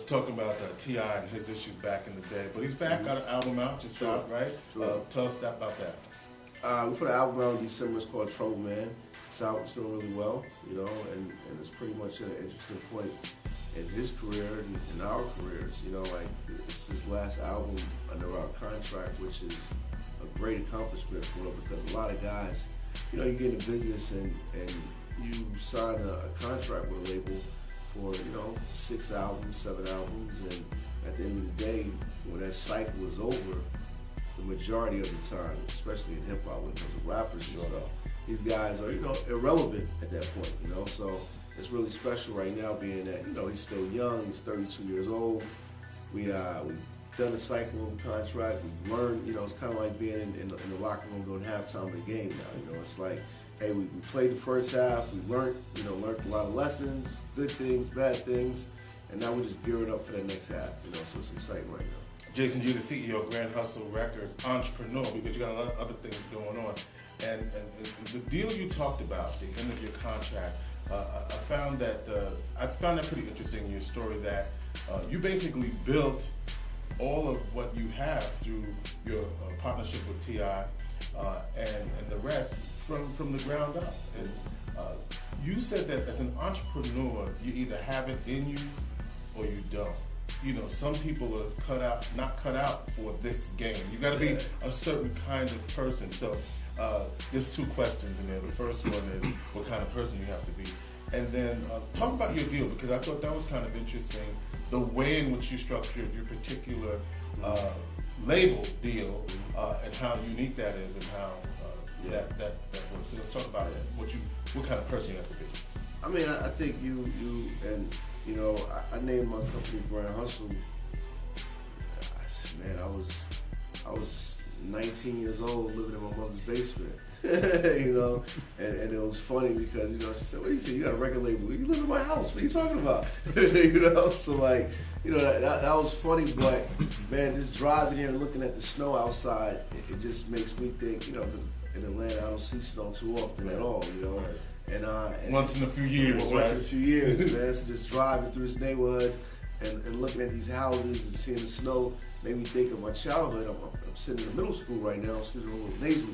talking about T.I. and his issues back in the day. But he's back, got an album out, just out, right? Tell us about that. We put an album out in December. It's called Trouble Man. It's out. It's doing really well, you know, and it's pretty much at an interesting point in his career and in our careers. You know, like it's his last album under our contract, which is a great accomplishment for him because a lot of guys, you know, you get into business and you sign a contract with a label for, you know, 6 albums, 7 albums, and at the end of the day, when that cycle is over, the majority of the time, especially in hip hop, when it comes to rappers and stuff, these guys are, you know, irrelevant at that point, you know. So it's really special right now, being that, you know, he's still young, he's 32 years old. We've done a cycle of a contract. We've learned, you know, it's kind of like being in the locker room during halftime of the game now. You know, it's like, hey, we played the first half. We learned a lot of lessons, good things, bad things, and now we're just gearing up for that next half. You know, so it's exciting right now. Jason, you're the CEO of Grand Hustle Records, entrepreneur, because you got a lot of other things going on. And the deal you talked about, the end of your contract, I found that pretty interesting in your story, that you basically built all of what you have through your partnership with T.I. And the rest from the ground up. And you said that as an entrepreneur, you either have it in you or you don't. You know, some people are not cut out for this game. You got to be a certain kind of person. So there's 2 questions in there. The first one is what kind of person you have to be. And then talk about your deal, because I thought that was kind of interesting, the way in which you structured your particular label deal and how unique that is and how that works. So let's talk about what kind of person you have to be. I mean, I think you and, you know, I named my company Grand Hustle. Man, I was 19 years old living in my mother's basement, you know, and it was funny because, you know, she said, what do you say, you got a record label, you live in my house, what are you talking about? You know, so like, you know, that was funny, but man, just driving here and looking at the snow outside, it just makes me think, you know, because in Atlanta I don't see snow too often at all, you know. And once in a few years, once in a few years, man. So just driving through this neighborhood and looking at these houses and seeing the snow made me think of my childhood. I'm sitting in middle school right now, excuse me, I'm a little nasal,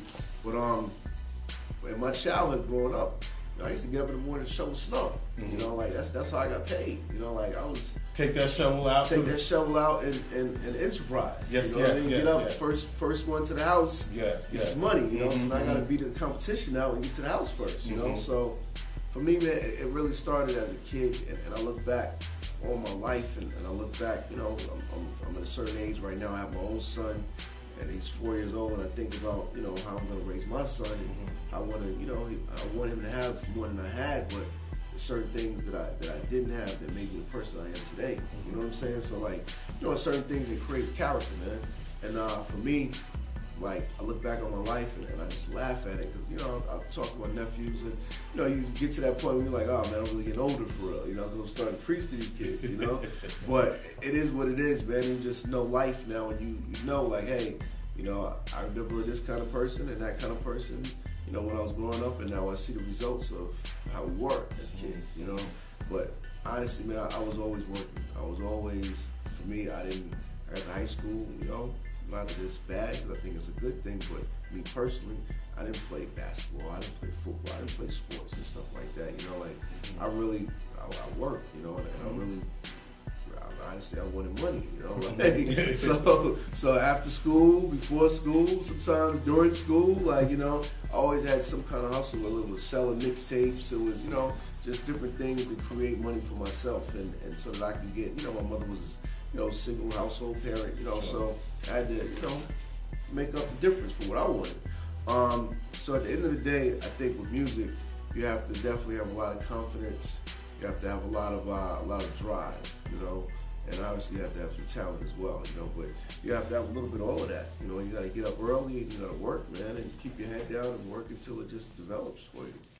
but in my childhood growing up, I used to get up in the morning and shovel snow. You know, like that's how I got paid. You know, like I was take that shovel out in Enterprise. Yes, you know yes, get up first one to the house. Get some money. You know, so now I got to beat the competition out and get to the house first. You know, so for me, man, it really started as a kid, and I look back on my life, and I look back. You know, I'm at a certain age right now. I have my own son, and he's 4 years old, and I think about, you know, how I'm going to raise my son. And I want to, you know, I want him to have more than I had, but there's certain things that I didn't have that made me the person I am today. You know what I'm saying? So like, you know, certain things that creates character, man. And for me, like, I look back on my life and I just laugh at it, because, you know, I talk to my nephews, and, you know, you get to that point where you're like, oh man, I'm really getting older for real. You know, I'm starting to preach to these kids, you know. But it is what it is, man. You just know life now, and you know, like, hey, you know, I remember this kind of person and that kind of person, you know, when I was growing up, and now I see the results of how we were as kids, you know. But honestly, man, I was always working. I was always, for me, I got to high school, you know, not that it's bad, because I think it's a good thing, but me personally, I didn't play basketball, I didn't play football, I didn't play sports and stuff like that, you know, like, I worked, you know, and I really, honestly, I wanted money, you know, like, so after school, before school, sometimes during school, like, you know, I always had some kind of hustle. It was selling mixtapes, it was, you know, just different things to create money for myself, and so that I could get, you know, my mother was, you know, single household parent, you know, so I had to, you know, make up the difference for what I wanted. So at the end of the day, I think with music, you have to definitely have a lot of confidence. You have to have a lot of drive, you know, and obviously you have to have some talent as well, you know. But you have to have a little bit of all of that, you know. You got to get up early and you got to work, man, and keep your head down and work until it just develops for you.